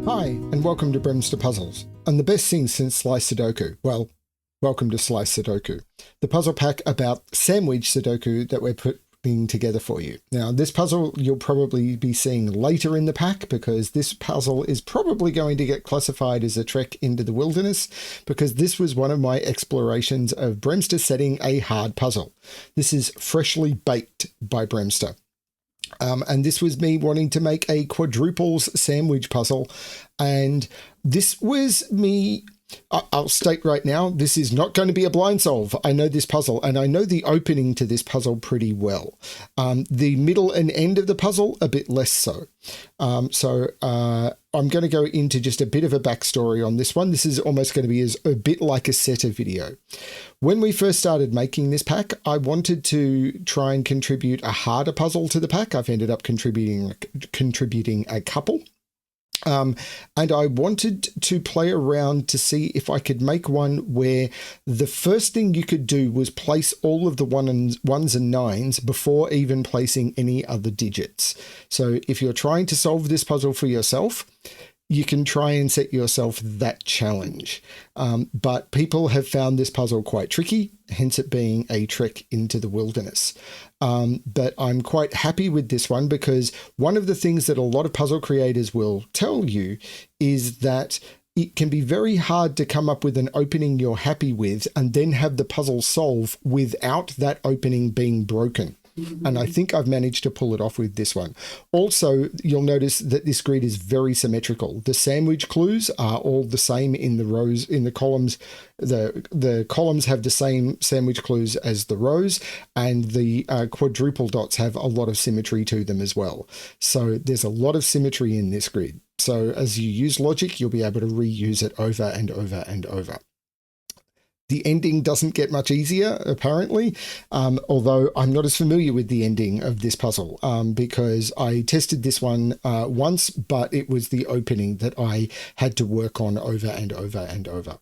Hi, and welcome to BremSter Puzzles, and the best thing since Slice Sudoku. Well, welcome to Slice Sudoku, the puzzle pack about sandwich Sudoku that we're putting together for you. Now, this puzzle you'll probably be seeing later in the pack because this puzzle is probably going to get classified as a trek into the wilderness because this was one of my explorations of BremSter setting a hard puzzle. This is Freshly Baked by BremSter. And this was me wanting to make a quadruples sandwich puzzle. And this was me, I'll state right now, this is not going to be a blind solve. I know this puzzle and I know the opening to this puzzle pretty well. The middle and end of the puzzle, a bit less so. I'm going to go into just a bit of a backstory on this one. This is almost going to be a bit like a setter video. When we first started making this pack, I wanted to try and contribute a harder puzzle to the pack. I've ended up contributing a couple. And I wanted to play around to see if I could make one where the first thing you could do was place all of the ones and nines before even placing any other digits. So if you're trying to solve this puzzle for yourself, you can try and set yourself that challenge. But people have found this puzzle quite tricky, hence it being a trek into the wilderness. But I'm quite happy with this one because one of the things that a lot of puzzle creators will tell you is that it can be very hard to come up with an opening you're happy with and then have the puzzle solve without that opening being broken. And I think I've managed to pull it off with this one. Also, you'll notice that this grid is very symmetrical. The sandwich clues are all the same in the rows, in the columns. The columns have the same sandwich clues as the rows, and the quadruple dots have a lot of symmetry to them as well. So there's a lot of symmetry in this grid. So as you use logic, you'll be able to reuse it over and over and over. The ending doesn't get much easier, apparently, although I'm not as familiar with the ending of this puzzle because I tested this one once, but it was the opening that I had to work on over and over and over.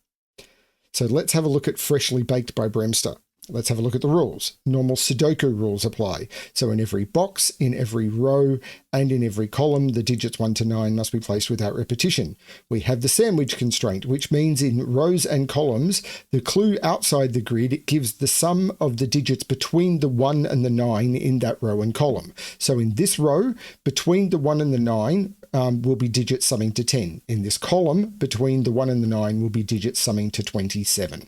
So let's have a look at Freshly Baked by BremSter. Let's have a look at the rules. Normal Sudoku rules apply. So in every box, in every row, and in every column, the digits 1 to 9 must be placed without repetition. We have the sandwich constraint, which means in rows and columns, the clue outside the grid gives the sum of the digits between the 1 and the 9 in that row and column. So in this row, between the 1 and the 9 will be digits summing to 10. In this column, between the 1 and the 9 will be digits summing to 27.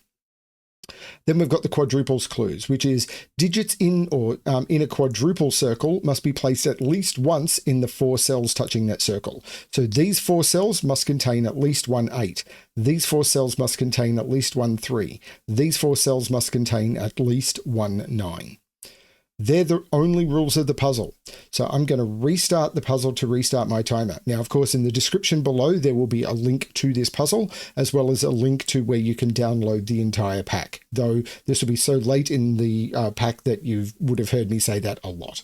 Then we've got the quadruples clues, which is digits in a quadruple circle must be placed at least once in the 4 cells touching that circle. So these 4 cells must contain at least 1 8. These 4 cells must contain at least 1 3. These 4 cells must contain at least 1 9. They're the only rules of the puzzle. So I'm going to restart the puzzle to restart my timer. Now, of course, in the description below, there will be a link to this puzzle, as well as a link to where you can download the entire pack, though this will be so late in the pack that you would have heard me say that a lot.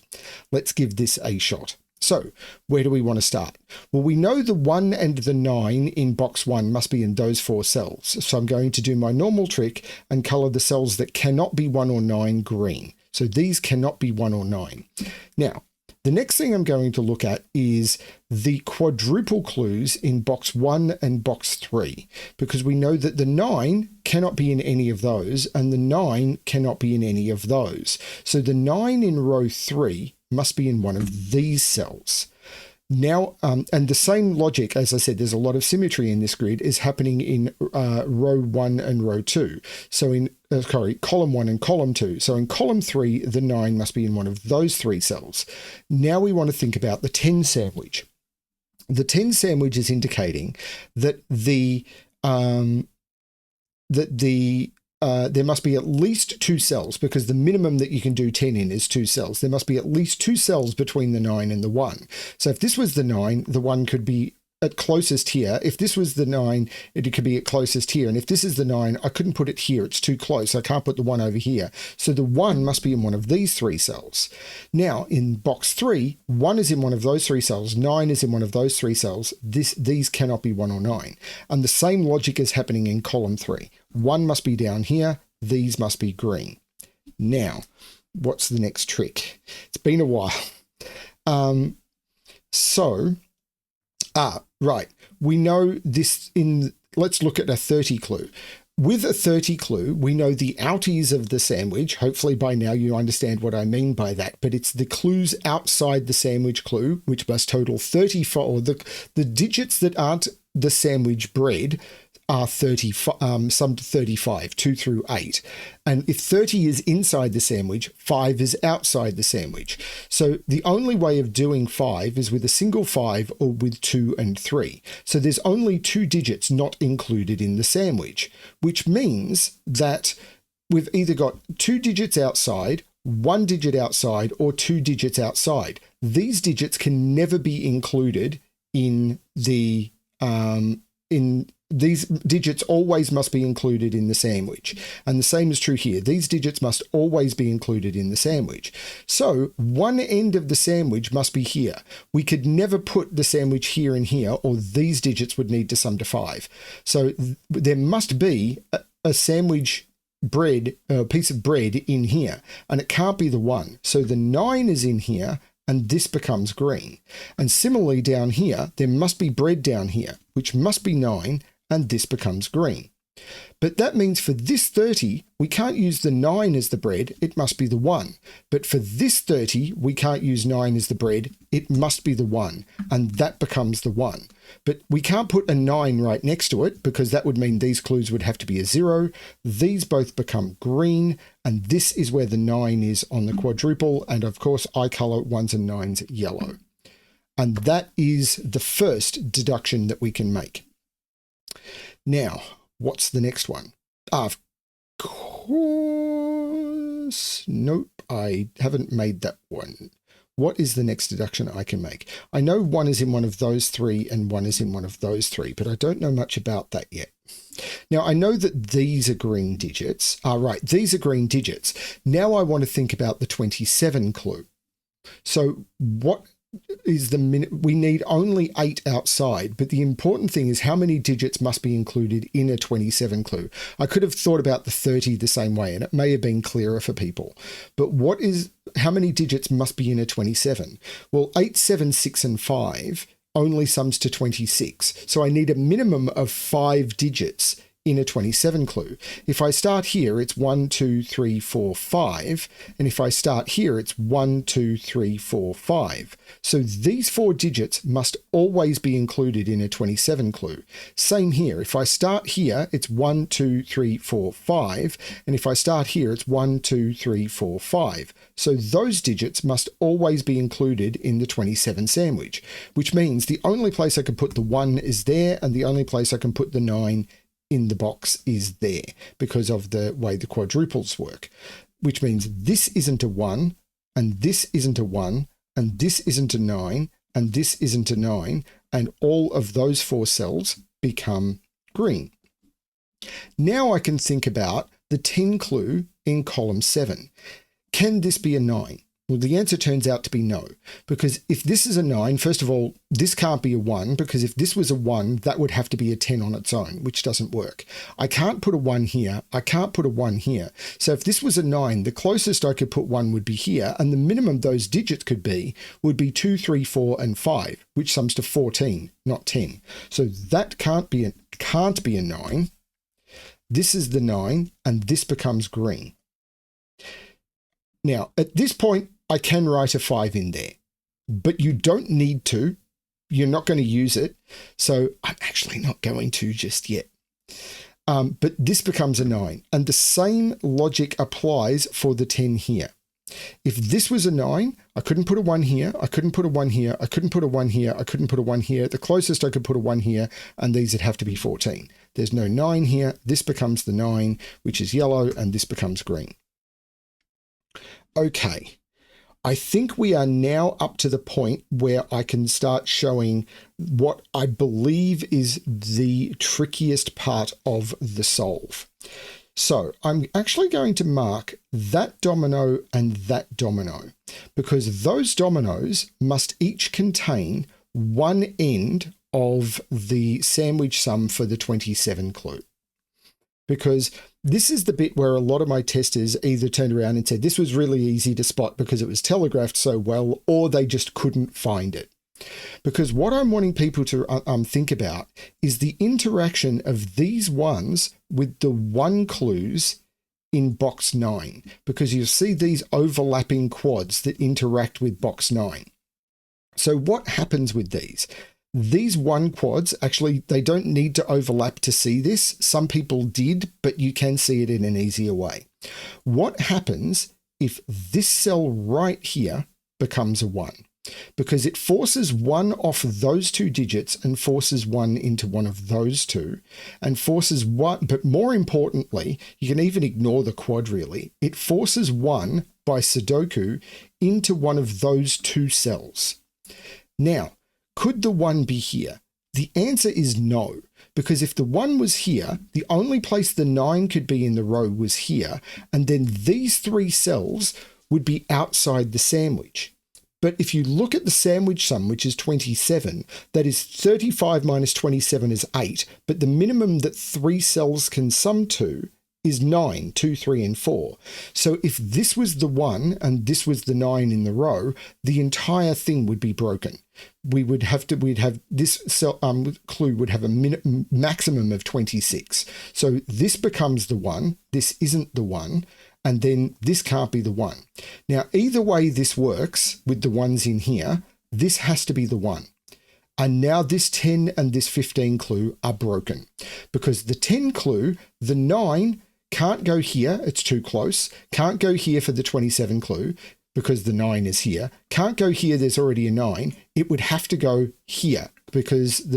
Let's give this a shot. So where do we want to start? Well, we know the 1 and the 9 in box 1 must be in those 4 cells. So I'm going to do my normal trick and color the cells that cannot be 1 or 9 green. So these cannot be 1 or 9. Now, the next thing I'm going to look at is the quadruple clues in box 1 and box 3, because we know that the 9 cannot be in any of those and the 9 cannot be in any of those. So the 9 in row 3 must be in one of these cells. Now, and the same logic, as I said, there's a lot of symmetry in this grid, is happening in row 1 and row 2. So in, column 1 and column 2. So in column 3, the 9 must be in one of those 3 cells. Now we want to think about the 10 sandwich. The 10 sandwich is indicating that there must be at least 2 cells, because the minimum that you can do 10 in is 2 cells. There must be at least 2 cells between the 9 and the 1. So if this was the 9, the 1 could be at closest here. If this was the 9, it could be at closest here. And if this is the 9, I couldn't put it here. It's too close. I can't put the 1 over here. So the 1 must be in one of these 3 cells. Now in box 3, 1 is in one of those 3 cells. 9 is in one of those 3 cells. These cannot be 1 or 9. And the same logic is happening in column 3. 1 must be down here. These must be green. Now, what's the next trick? It's been a while. So Right. We know this let's look at a 30 clue. With a 30 clue, we know the outies of the sandwich. Hopefully by now you understand what I mean by that, but it's the clues outside the sandwich clue, which must total 34, or the digits that aren't the sandwich bread are 35, summed to 35, 2 through 8. And if 30 is inside the sandwich, 5 is outside the sandwich. So the only way of doing 5 is with a single 5 or with 2 and 3. So there's only 2 digits not included in the sandwich, which means that we've either got 2 digits outside, 1 digit outside, or 2 digits outside. These digits can never be included in the these digits always must be included in the sandwich. And the same is true here. These digits must always be included in the sandwich. So one end of the sandwich must be here. We could never put the sandwich here and here, or these digits would need to sum to 5. So there must be a sandwich bread, a piece of bread in here, and it can't be the 1. So the 9 is in here, and this becomes green. And similarly down here, there must be bread down here, which must be 9, and this becomes green. But that means for this 30, we can't use the 9 as the bread, it must be the 1. But for this 30, we can't use 9 as the bread, it must be the 1, and that becomes the 1. But we can't put a 9 right next to it, because that would mean these clues would have to be a 0. These both become green, and this is where the 9 is on the quadruple, and of course I colour 1s and 9s yellow. And that is the first deduction that we can make. Now, what's the next one? Of course, nope, I haven't made that one. What is the next deduction I can make? I know 1 is in one of those 3 and 1 is in one of those 3, but I don't know much about that yet. Now, I know that these are green digits. Right, these are green digits. Now I want to think about the 27 clue. So what is we need only 8 outside, but the important thing is how many digits must be included in a 27 clue. I could have thought about the 30 the same way, and it may have been clearer for people. But how many digits must be in a 27? Well, 8, 7, 6, and 5 only sums to 26. So I need a minimum of 5 digits in a 27 clue. If I start here, it's 1, 2, 3, 4, 5. And if I start here, it's 1, 2, 3, 4, 5. So these 4 digits must always be included in a 27 clue. Same here. If I start here, it's 1, 2, 3, 4, 5. And if I start here, it's 1, 2, 3, 4, 5. So those digits must always be included in the 27 sandwich, which means the only place I can put the 1 is there, and the only place I can put the 9 in the box is there because of the way the quadruples work, which means this isn't a 1, and this isn't a 1, and this isn't a 9, and this isn't a 9, and all of those 4 cells become green. Now I can think about the 10 clue in column 7. Can this be a 9? Well, the answer turns out to be no, because if this is a 9, first of all, this can't be a 1, because if this was a 1, that would have to be a 10 on its own, which doesn't work. I can't put a 1 here. I can't put a 1 here. So if this was a 9, the closest I could put 1 would be here, and the minimum those digits could be would be 2, 3, 4, and 5, which sums to 14, not 10. So that can't be a 9. This is the 9, and this becomes green. Now, at this point, I can write a 5 in there, but you don't need to. You're not going to use it. So I'm actually not going to just yet. But this becomes a 9. And the same logic applies for the 10 here. If this was a 9, I couldn't put a 1 here. I couldn't put a 1 here. I couldn't put a 1 here. I couldn't put a 1 here. The closest I could put a 1 here, and these would have to be 14. There's no 9 here. This becomes the 9, which is yellow, and this becomes green. Okay. I think we are now up to the point where I can start showing what I believe is the trickiest part of the solve. So I'm actually going to mark that domino and that domino, because those dominoes must each contain one end of the sandwich sum for the 27 clue. Because this is the bit where a lot of my testers either turned around and said this was really easy to spot because it was telegraphed so well, or they just couldn't find it. Because what I'm wanting people to think about is the interaction of these ones with the 1 clues in box 9, because you'll see these overlapping quads that interact with box 9. So what happens with these? These 1 quads, actually, they don't need to overlap to see this. Some people did, but you can see it in an easier way. What happens if this cell right here becomes a 1? Because it forces 1 off those 2 digits and forces 1 into one of those 2 and forces 1, but more importantly, you can even ignore the quad really, it forces 1 by Sudoku into one of those 2 cells. Now, could the 1 be here? The answer is no, because if the 1 was here, the only place the 9 could be in the row was here, and then these 3 cells would be outside the sandwich. But if you look at the sandwich sum, which is 27, that is 35 minus 27 is 8, but the minimum that 3 cells can sum to is 9, 2, 3, and 4. So if this was the 1 and this was the 9 in the row, the entire thing would be broken. We'd have this cell, clue would have a maximum of 26. So this becomes the 1, this isn't the 1, and then this can't be the 1. Now, either way this works with the ones in here, this has to be the 1. And now this 10 and this 15 clue are broken, because the 10 clue, the 9 can't go here, it's too close, can't go here for the 27 clue because the 9 is here, can't go here, there's already a 9, it would have to go here because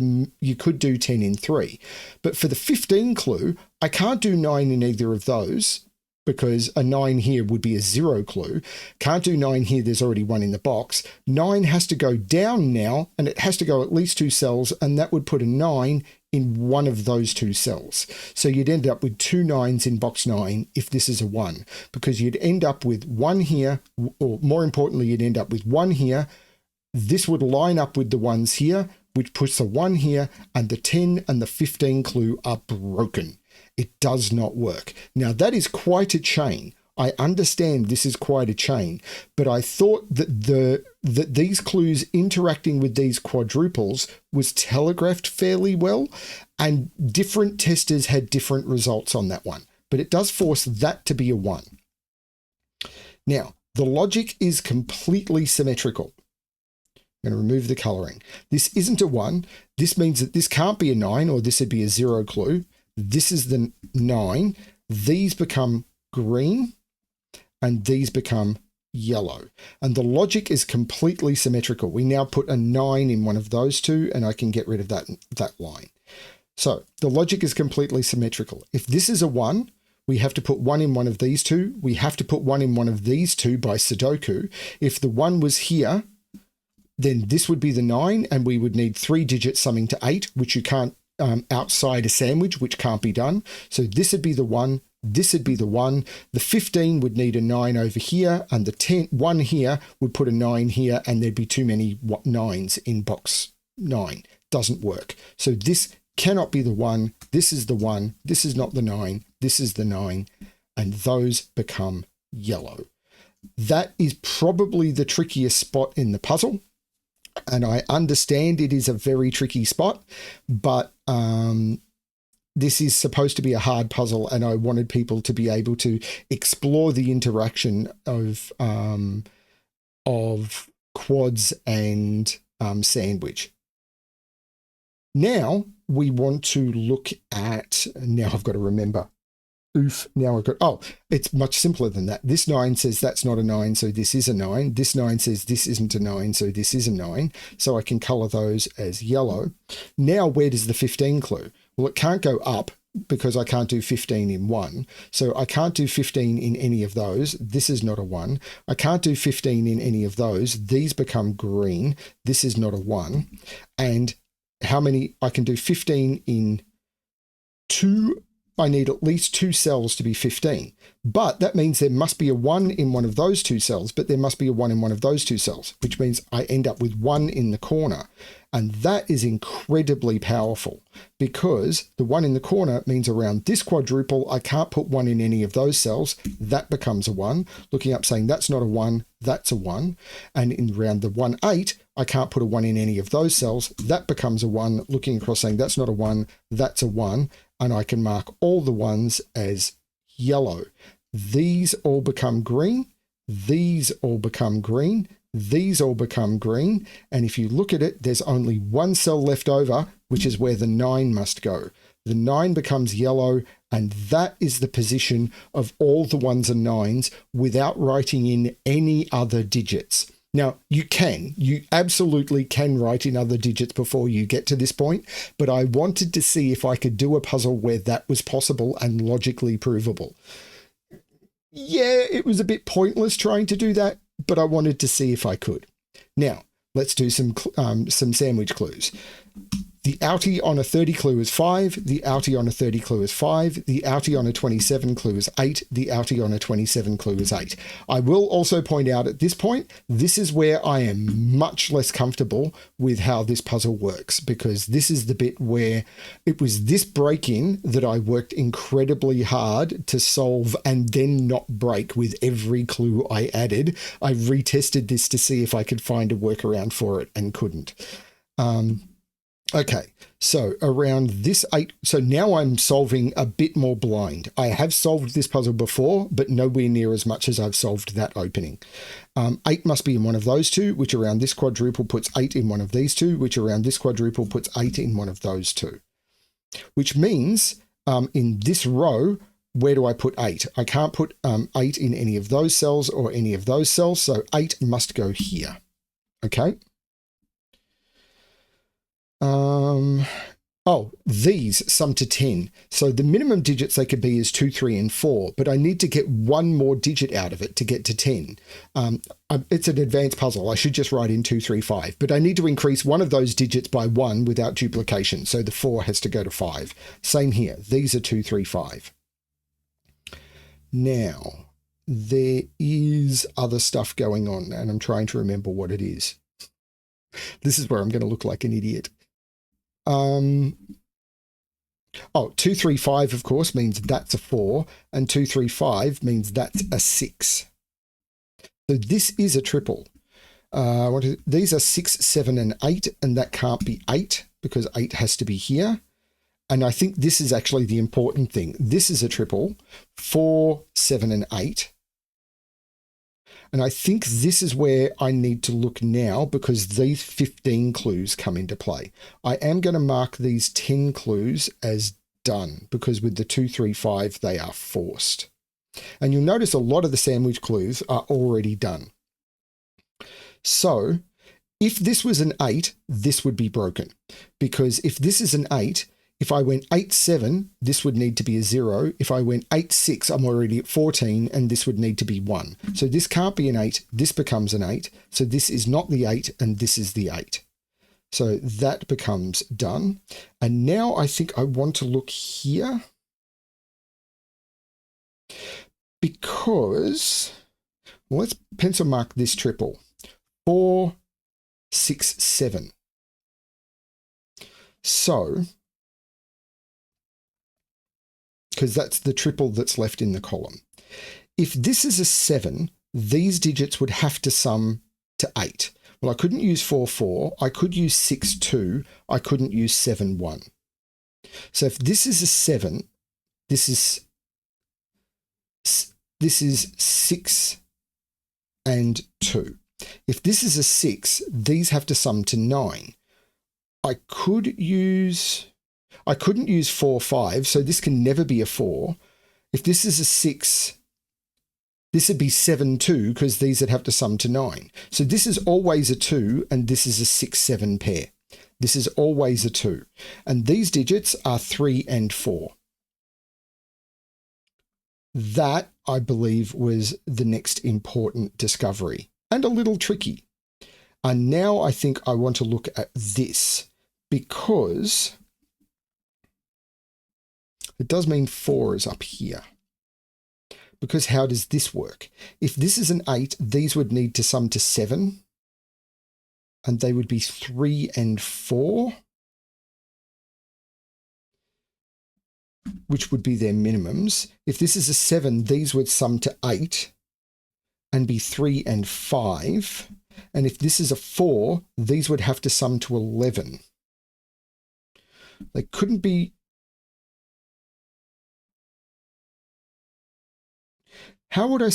you could do 10 in 3. But for the 15 clue, I can't do 9 in either of those, because a 9 here would be a 0 clue. Can't do 9 here, there's already 1 in the box. 9 has to go down now, and it has to go at least 2 cells, and that would put a 9 in one of those 2 cells. So you'd end up with 2 9s in box 9 if this is a 1, because you'd end up with 1 here, or more importantly, you'd end up with 1 here. This would line up with the ones here, which puts a 1 here, and the 10 and the 15 clue are broken. It does not work. Now, that is quite a chain. I understand this is quite a chain, but I thought that these clues interacting with these quadruples was telegraphed fairly well, and different testers had different results on that one. But it does force that to be a 1. Now, the logic is completely symmetrical. I'm going to remove the coloring. This isn't a 1. This means that this can't be a 9, or this would be a 0 clue. This is the 9. These become green and these become yellow. And the logic is completely symmetrical. We now put a 9 in one of those 2 and I can get rid of that line. So the logic is completely symmetrical. If this is a 1, we have to put 1 in one of these 2. We have to put 1 in one of these 2 by Sudoku. If the 1 was here, then this would be the 9 and we would need 3 digits summing to 8, which you can't outside a sandwich, which can't be done. So this would be the 1, this would be the 1, the 15 would need a 9 over here, and the 1 here would put a 9 here, and there'd be too many 9s in box 9. Doesn't work. So this cannot be the 1, this is the 1, this is not the 9, this is the 9, and those become yellow. That is probably the trickiest spot in the puzzle. And I understand it is a very tricky spot, but this is supposed to be a hard puzzle, and I wanted people to be able to explore the interaction of quads and sandwich. Now we want to look at, now I've got to remember. Now I've got, it's much simpler than that. This 9 says that's not a 9, so this is a 9. This 9 says this isn't a 9, so this is a 9. So I can color those as yellow. Now, where does the 15 clue? Well, it can't go up because I can't do 15 in 1. So I can't do 15 in any of those. This is not a 1. I can't do 15 in any of those. These become green. This is not a 1. And how many? I can do 15 in 2 I need at least 2 cells to be 15. But that means there must be a 1 in one of those 2 cells, but there must be a 1 in one of those 2 cells, which means I end up with 1 in the corner. And that is incredibly powerful because the 1 in the corner means around this quadruple, I can't put 1 in any of those cells. That becomes a 1. Looking up saying that's not a 1, that's a 1. And in around the 1, 8, I can't put a 1 in any of those cells. That becomes a 1. Looking across saying that's not a 1, that's a 1. And I can mark all the ones as yellow. These all become green. These all become green. These all become green. And if you look at it, there's only 1 cell left over, which is where the 9 must go. The 9 becomes yellow, and that is the position of all the 1s and 9s without writing in any other digits. Now, you absolutely can write in other digits before you get to this point, but I wanted to see if I could do a puzzle where that was possible and logically provable. Yeah, it was a bit pointless trying to do that, but I wanted to see if I could. Now, let's do some sandwich clues. The outie on a 30 clue is 5. The outie on a 30 clue is 5. The outie on a 27 clue is 8. The outie on a 27 clue is 8. I will also point out at this point, this is where I am much less comfortable with how this puzzle works, because this is the bit where it was this break-in that I worked incredibly hard to solve and then not break with every clue I added. I retested this to see if I could find a workaround for it and couldn't. Okay, so around this 8, so now I'm solving a bit more blind. I have solved this puzzle before, but nowhere near as much as I've solved that opening. 8 must be in one of those 2, which around this quadruple puts 8 in one of these 2, which around this quadruple puts 8 in one of those 2. Which means in this row, where do I put 8? I can't put 8 in any of those cells or any of those cells, so 8 must go here. Okay. These sum to 10. So the minimum digits they could be is 2, 3, and 4, but I need to get one more digit out of it to get to 10. It's an advanced puzzle. I should just write in 2, 3, 5, but I need to increase one of those digits by 1 without duplication. So the 4 has to go to 5. Same here. These are 2, 3, 5. Now, there is other stuff going on, and I'm trying to remember what it is. This is where I'm going to look like an idiot. 2, 3, 5, of course, means that's a 4, and 2, 3, 5 means that's a 6. So this is a triple. These are 6, 7, and 8, and that can't be 8 because 8 has to be here. And I think this is actually the important thing. This is a triple, 4, 7, and 8. And I think this is where I need to look now because these 15 clues come into play. I am going to mark these 10 clues as done because with the 2, 3, 5, they are forced. And you'll notice a lot of the sandwich clues are already done. So if this was an 8, this would be broken because if this is an 8, if I went 8, 7, this would need to be a 0. If I went 8, 6, I'm already at 14, and this would need to be 1. So this can't be an 8. This becomes an 8. So this is not the 8, and this is the 8. So that becomes done. And now I think I want to look here because, well, let's pencil mark this triple. 4, 6, 7. So, because that's the triple that's left in the column. If this is a 7, these digits would have to sum to 8. Well, I couldn't use 4, 4. I could use 6, 2. I couldn't use 7, 1. So if this is a 7, this is 6 and 2. If this is a 6, these have to sum to 9. I couldn't use 4, 5, so this can never be a 4. If this is a 6, this would be 7, 2, because these would have to sum to 9. So this is always a 2, and this is a 6, 7 pair. This is always a 2. And these digits are 3 and 4. That, I believe, was the next important discovery, and a little tricky. And now I think I want to look at this, because It does mean 4 is up here. Because how does this work? If this is an 8, these would need to sum to 7. And they would be 3 and 4. Which would be their minimums. If this is a 7, these would sum to 8 and be 3 and 5. And if this is a 4, these would have to sum to 11. They couldn't be... How would I...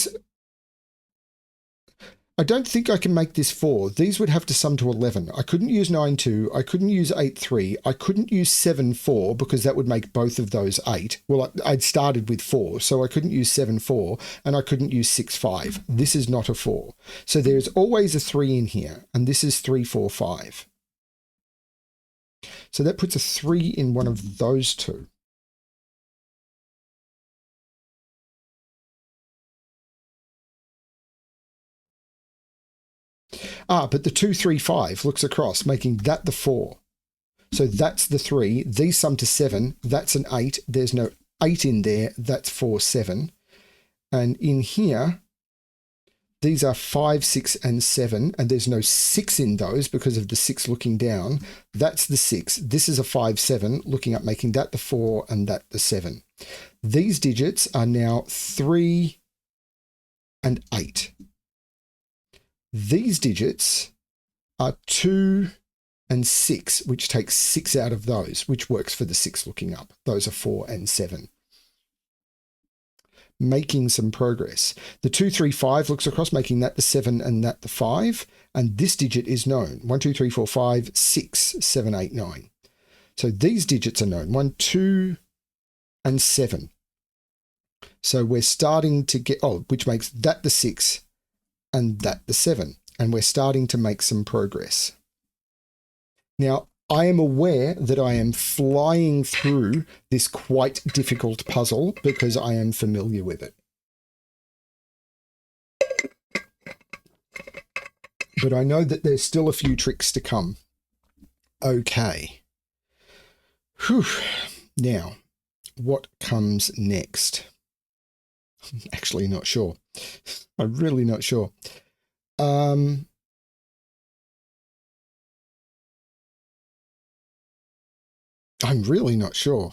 I don't think I can make this 4. These would have to sum to 11. I couldn't use 9, 2. I couldn't use 8, 3. I couldn't use 7, 4 because that would make both of those 8. Well, I'd started with 4, so I couldn't use 7, 4, and I couldn't use 6, 5. This is not a 4. So there's always a 3 in here, and this is 3, 4, 5. So that puts a 3 in one of those two. But the 2, 3, 5 looks across, making that the 4. So that's the 3. These sum to 7. That's an 8. There's no 8 in there. That's 4, 7. And in here, these are 5, 6, and 7. And there's no 6 in those because of the 6 looking down. That's the 6. This is a 5, 7, looking up, making that the 4 and that the 7. These digits are now 3 and 8. These digits are 2 and 6, which takes 6 out of those, which works for the 6 looking up. Those are 4 and 7. Making some progress. The 2, 3, 5 looks across, making that the 7 and that the 5. And this digit is known. 1, 2, 3, 4, 5, 6, 7, 8, 9. So these digits are known. 1, 2, and 7. So we're starting to get, which makes that the 6 and that the 7. And we're starting to make some progress. Now, I am aware that I am flying through this quite difficult puzzle because I am familiar with it. But I know that there's still a few tricks to come. Okay. Whew. Now, what comes next? I'm actually not sure. I'm really not sure. I'm really not sure.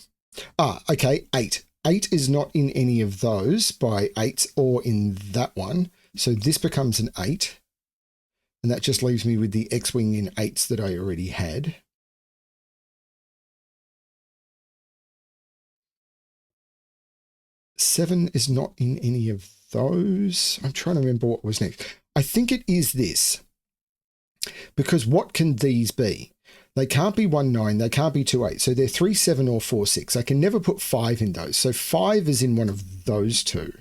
Okay, 8. 8 is not in any of those by 8 or in that one. So this becomes an 8. And that just leaves me with the X-Wing in 8s that I already had. Seven is not in any of those. I'm trying to remember what was next. I think it is this. Because what can these be? They can't be 1, 9. They can't be 2, 8. So they're 3, 7 or 4, 6. I can never put 5 in those. So 5 is in one of those two.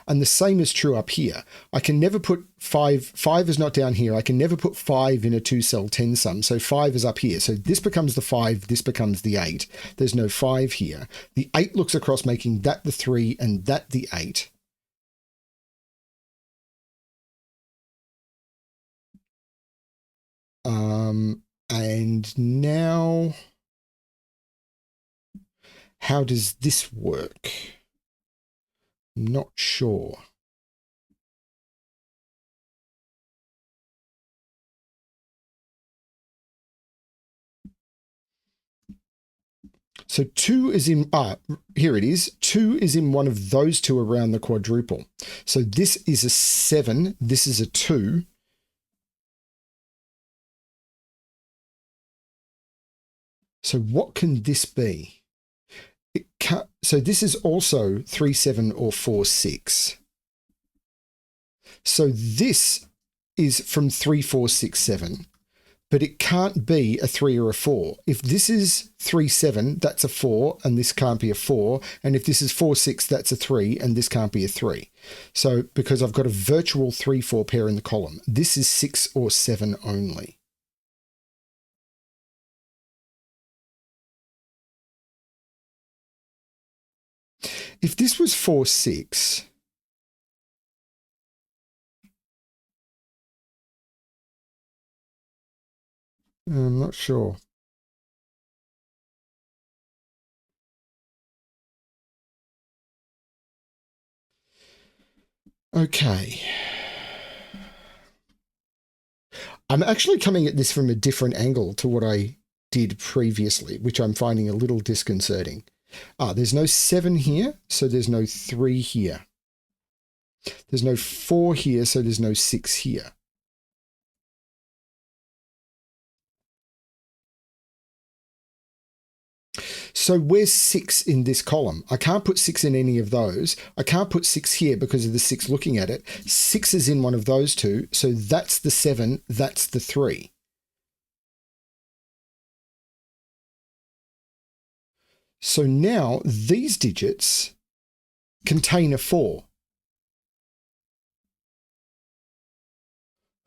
And the same is true up here. I can never put 5. 5 is not down here. I can never put 5 in a 2-cell 10 sum. So 5 is up here. So this becomes the 5. This becomes the 8. There's no 5 here. The 8 looks across, making that the 3 and that the 8. And now, how does this work? I'm not sure. So 2 is in, here it is. 2 is in one of those two around the quadruple. So this is a 7. This is a 2. So what can this be? So this is also 3, 7 or 4, 6. So this is from 3, 4, 6, 7. But it can't be a 3 or a 4. If this is 3, 7, that's a 4, and this can't be a 4. And if this is 4, 6, that's a 3, and this can't be a 3. So because I've got a virtual 3, 4 pair in the column, this is 6 or 7 only. If this was 4, 6, I'm not sure. Okay. I'm actually coming at this from a different angle to what I did previously, which I'm finding a little disconcerting. There's no 7 here, so there's no 3 here. There's no 4 here, so there's no 6 here. So where's 6 in this column? I can't put 6 in any of those. I can't put 6 here because of the 6 looking at it. 6 is in one of those two, so that's the 7, that's the 3. So now these digits contain a 4.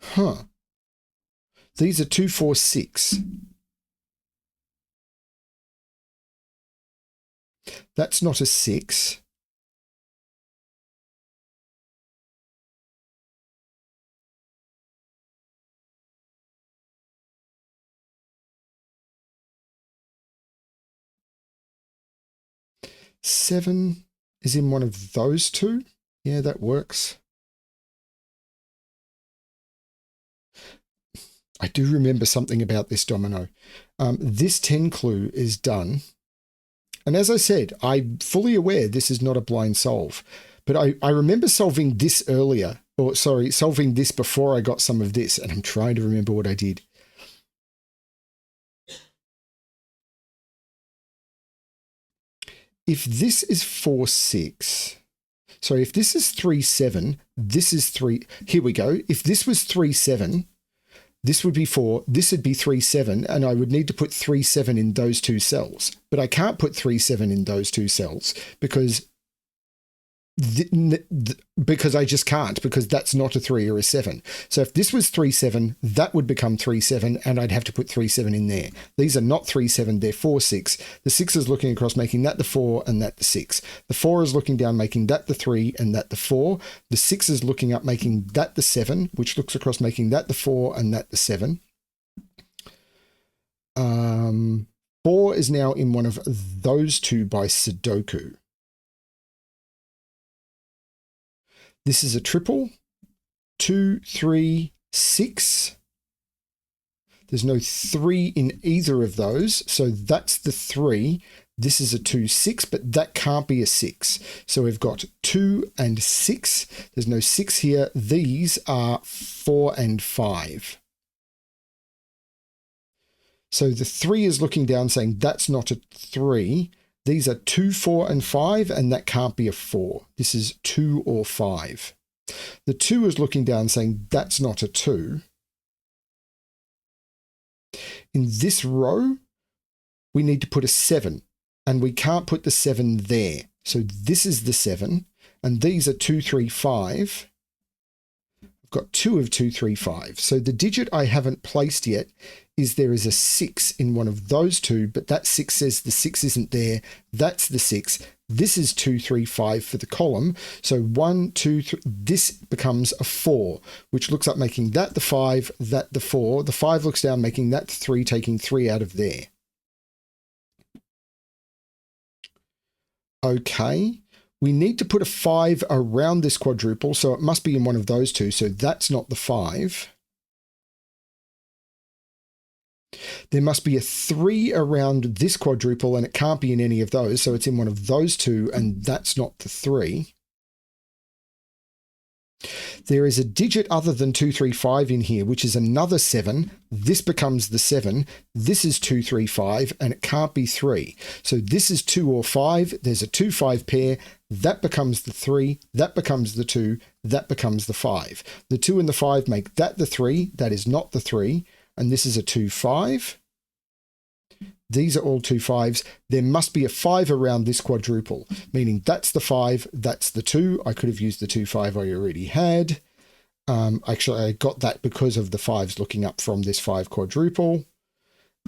Huh. These are 2, 4, 6. That's not a 6. Seven is in one of those two. Yeah, that works. I do remember something about this domino. This 10 clue is done. And as I said, I'm fully aware this is not a blind solve. But I remember solving this earlier, or sorry, solving this before I got some of this, and I'm trying to remember what I did. If this is 4, 6, sorry, if this is 3, 7, this is 3, here we go. If this was 3, 7, this would be 4, this would be 3, 7, and I would need to put 3, 7 in those two cells. But I can't put 3, 7 in those two cells because I just can't, because that's not a 3 or a 7. So if this was 3, 7, that would become 3, 7, and I'd have to put 3, 7 in there. These are not 3, 7, they're 4, 6. The 6 is looking across, making that the 4 and that the 6. The 4 is looking down, making that the 3 and that the 4. The 6 is looking up, making that the 7, which looks across, making that the 4 and that the 7. 4 is now in one of those two by Sudoku. This is a triple, 2, 3, 6. There's no 3 in either of those, so that's the 3. This is a 2, 6, but that can't be a 6. So we've got 2 and 6. There's no 6 here. These are 4 and 5. So the 3 is looking down saying that's not a 3. These are 2, 4, and 5, and that can't be a 4. This is 2 or 5. The 2 is looking down saying that's not a 2. In this row, we need to put a 7, and we can't put the 7 there. So this is the 7, and these are 2, 3, 5. I've got 2 of 2, 3, 5. So the digit I haven't placed yet is there is a 6 in one of those two, but that 6 says the 6 isn't there. That's the 6. This is 2, 3, 5 for the column. So 1, 2, 3, this becomes a 4, which looks up making that the 5, that the 4. The 5 looks down, making that 3, taking 3 out of there. Okay. We need to put a 5 around this quadruple, so it must be in one of those two. So that's not the 5. There must be a 3 around this quadruple, and it can't be in any of those, so it's in one of those two, and that's not the 3. There is a digit other than 2, 3, 5 in here, which is another 7. This becomes the 7. This is 2, 3, 5, and it can't be 3. So this is 2 or 5. There's a 2, 5 pair. That becomes the 3. That becomes the 2. That becomes the 5. The 2 and the 5 make that the 3. That is not the 3. And this is a 2, 5. These are all 2 5s. There must be a 5 around this quadruple, meaning that's the 5, that's the 2. I could have used the 2, 5 I already had. Actually, I got that because of the 5s looking up from this 5 quadruple.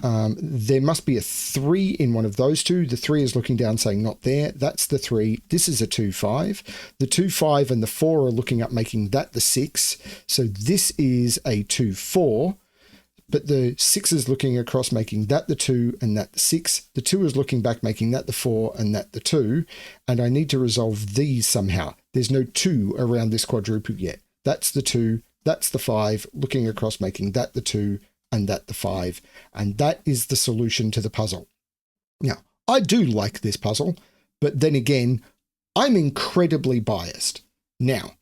There must be a 3 in one of those two. The 3 is looking down saying not there. That's the 3. This is a 2, 5. The 2, 5 and the 4 are looking up, making that the 6. So this is a 2, 4. but the 6 is looking across, making that the 2 and that the 6. The 2 is looking back, making that the 4 and that the 2. And I need to resolve these somehow. There's no 2 around this quadruple yet. That's the 2, that's the 5, looking across, making that the 2 and that the 5. And that is the solution to the puzzle. Now, I do like this puzzle, but then again, I'm incredibly biased. Now,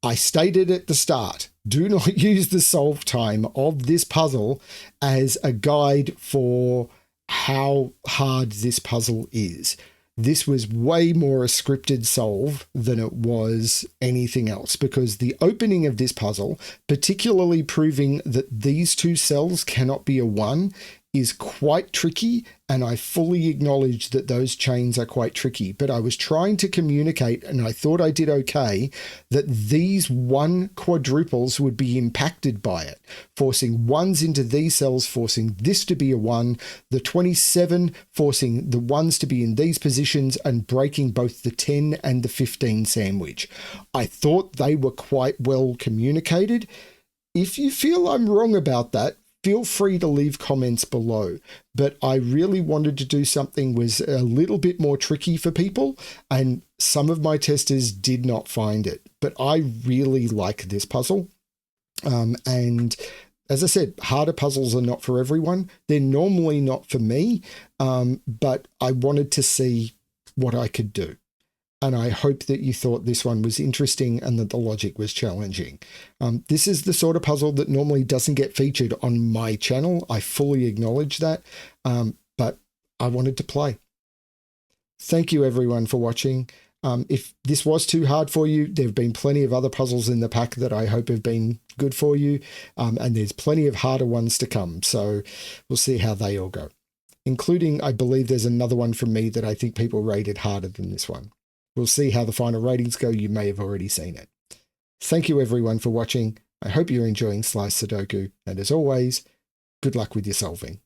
I stated at the start, do not use the solve time of this puzzle as a guide for how hard this puzzle is. This was way more a scripted solve than it was anything else, because the opening of this puzzle, particularly proving that these 2 cells cannot be a 1, is quite tricky, and I fully acknowledge that those chains are quite tricky, but I was trying to communicate, and I thought I did okay, that these 1 quadruples would be impacted by it, forcing 1s into these cells, forcing this to be a 1, the 27 forcing the 1s to be in these positions and breaking both the 10 and the 15 sandwich. I thought they were quite well communicated. If you feel I'm wrong about that, feel free to leave comments below, but I really wanted to do something was a little bit more tricky for people, and some of my testers did not find it, but I really like this puzzle. And as I said, harder puzzles are not for everyone. They're normally not for me, but I wanted to see what I could do. And I hope that you thought this one was interesting and that the logic was challenging. This is the sort of puzzle that normally doesn't get featured on my channel. I fully acknowledge that, but I wanted to play. Thank you everyone for watching. If this was too hard for you, there have been plenty of other puzzles in the pack that I hope have been good for you. And there's plenty of harder ones to come. So we'll see how they all go. Including, I believe there's another one from me that I think people rated harder than this one. We'll see how the final ratings go. You may have already seen it. Thank you everyone for watching. I hope you're enjoying Slice Sudoku. And as always, good luck with your solving.